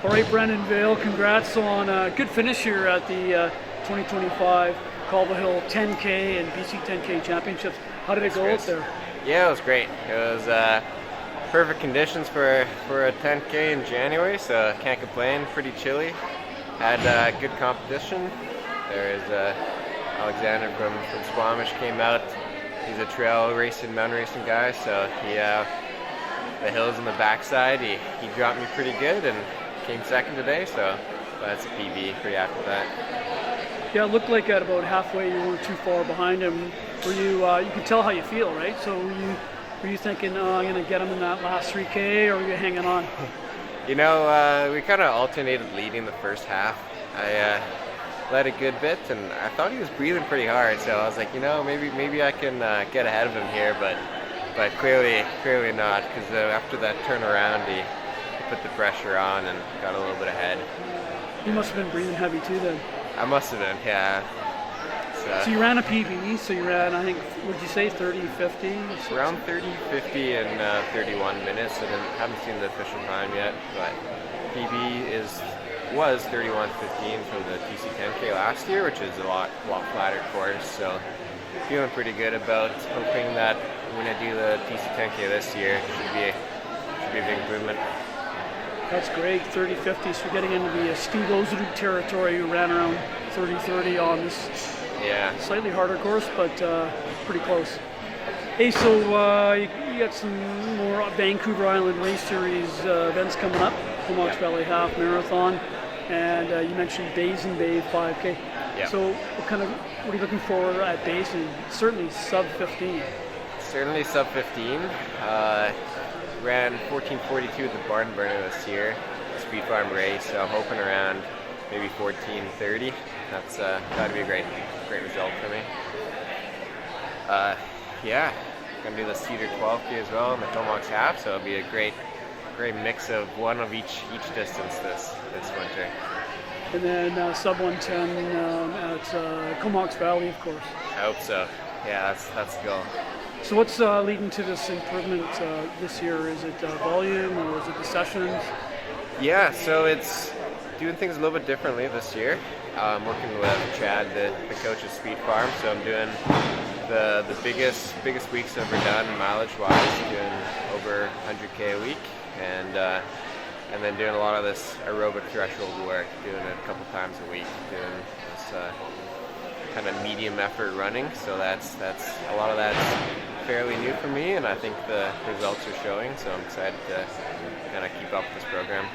All right, Brendan, Vail, congrats on a good finish here at the 2025 Cobble 10K and BC 10K Championships. How did it go out there? Yeah, it was great. It was perfect conditions for a 10K in January, so can't complain. Pretty chilly. Had good competition. There's Alexandre from Squamish came out. He's a trail racing, mountain racing guy, so the hills on the backside, he dropped me pretty good and came second today, so that's a PB. Pretty happy with that. Yeah, it looked like at about halfway you weren't too far behind him. Were you? You could tell how you feel, right? So were you thinking, I'm going to get him in that last 3K, or were you hanging on? You know, we kind of alternated leading the first half. I led a good bit, and I thought he was breathing pretty hard, so I was like, maybe I can get ahead of him here, but clearly not, because after that turnaround, he put the pressure on and got a little bit ahead. You must have been breathing heavy too then. I must have been, yeah. So you ran a PB, so you ran, I think, would you say 30, 50? Around 30, 50 in 31 minutes. I haven't seen the official time yet, but PB was 31:15 from the TC 10K last year, which is a lot flatter course. So feeling pretty good about hoping that when I do the TC 10K this year, it should be a big improvement. That's great, 30-50, so getting into the Steve Ozaruk territory. You ran around 30-30 on this slightly harder course, but pretty close. Hey, so you got some more Vancouver Island Race Series events coming up, Comox Valley Half Marathon, and you mentioned Basin Bay 5K. Yeah. So what are you looking for at Basin? Certainly sub 15. Certainly sub 15. Ran 14:42 at the Barn Burner this year, Speed Farm race, so I'm hoping around maybe 14:30. That's gotta be a great result for me. Gonna do the Cedar 12K as well and the Comox Half, so it'll be a great mix of one of each distance this winter. And then sub 110 at Comox Valley, of course. I hope so. Yeah, that's the goal. So what's leading to this improvement this year? Is it volume or is it the sessions? Yeah, so it's doing things a little bit differently this year. I'm working with Chad, the coach of Speed Farm, so I'm doing the biggest weeks I've ever done mileage-wise, doing over 100K a week, and then doing a lot of this aerobic threshold work, doing it a couple times a week, doing this kind of medium effort running. So that's a lot of that's fairly new for me, and I think the results are showing, so I'm excited to kind of keep up with this program.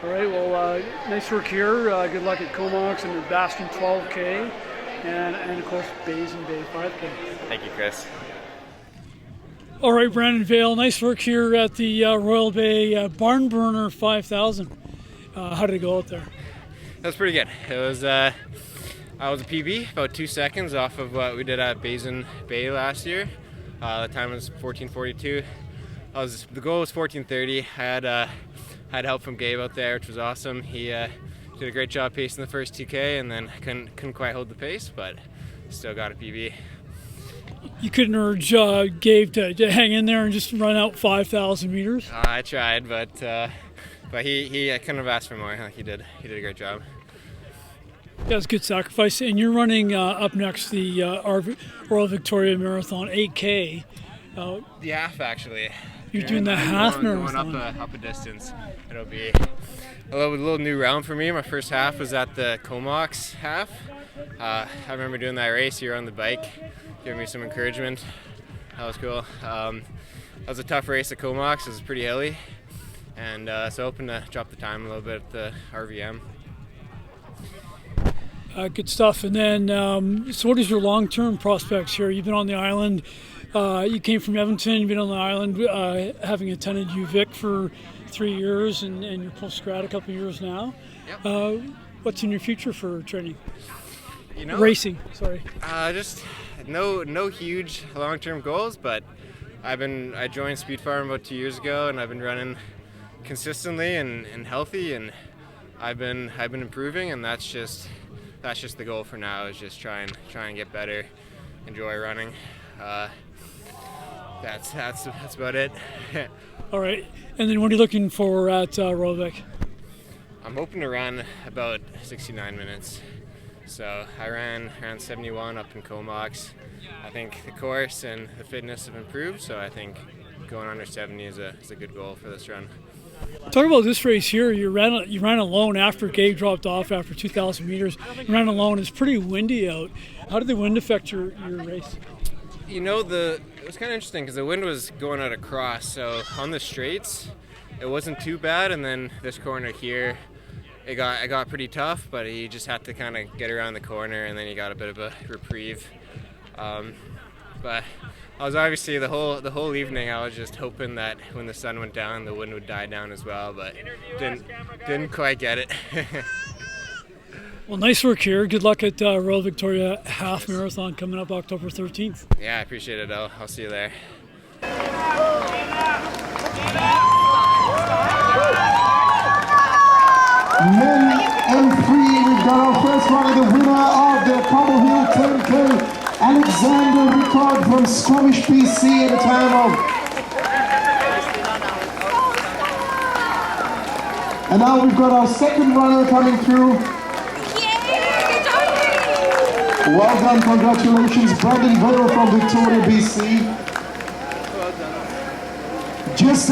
All right, well, nice work here. Good luck at Comox and the Bastion 12K, and of course, Basin Bay 5K. Thank you, Chris. All right, Brandon, Vail, nice work here at the Royal Bay Barn Burner 5000. How did it go out there? That was pretty good. It was I was a PB, about 2 seconds off of what we did at Basin Bay last year. The time was 14:42. The goal was 14:30. I had help from Gabe out there, which was awesome. He did a great job pacing the first 2K, and then couldn't quite hold the pace, but still got a PB. You couldn't urge Gabe to hang in there and just run out 5,000 meters? I tried, but he I couldn't have asked for more. He did a great job. Yeah, it's a good sacrifice. And you're running up next the Royal Victoria Marathon 8K. The half, actually. You're doing the half marathon. Going up a distance. It'll be a little new round for me. My first half was at the Comox half. I remember doing that race. You were on the bike, giving me some encouragement. That was cool. That was a tough race at Comox. It was pretty hilly, and so hoping to drop the time a little bit at the RVM. Good stuff. And then, so what is your long-term prospects here? You've been on the island. You came from Edmonton. You've been on the island, having attended UVic for 3 years, and you're post-grad a couple of years now. Yep. What's in your future for training? Racing. Sorry. Just no huge long-term goals, but I joined Speed Farm about 2 years ago, and I've been running consistently and healthy, and I've been improving, and that's just the goal for now, is just try and get better, enjoy running. That's about it. All right. And then what are you looking for at Rovic? I'm hoping to run about 69 minutes. So I ran around 71 up in Comox. I think the course and the fitness have improved, so I think going under 70 is a good goal for this run. Talk about this race here. You ran alone after Gabe dropped off after 2,000 meters. You ran alone. It's pretty windy out. How did the wind affect your race? You know, it was kind of interesting because the wind was going out across. So on the straights, it wasn't too bad, and then this corner here, it got pretty tough. But he just had to kind of get around the corner, and then he got a bit of a reprieve. But I was obviously the whole evening I was just hoping that when the sun went down the wind would die down as well, but didn't quite get it. Well, nice work here. Good luck at Royal Victoria Half Marathon coming up October 13th. Yeah, I appreciate it. I'll see you there. Men M3, we've got our first runner, the winner of the Cobble Hill 10K. Alexandre Ricard from Squamish, BC, at a time of. And now we've got our second runner coming through. Well done, congratulations, Brandon Vail from Victoria, BC. Just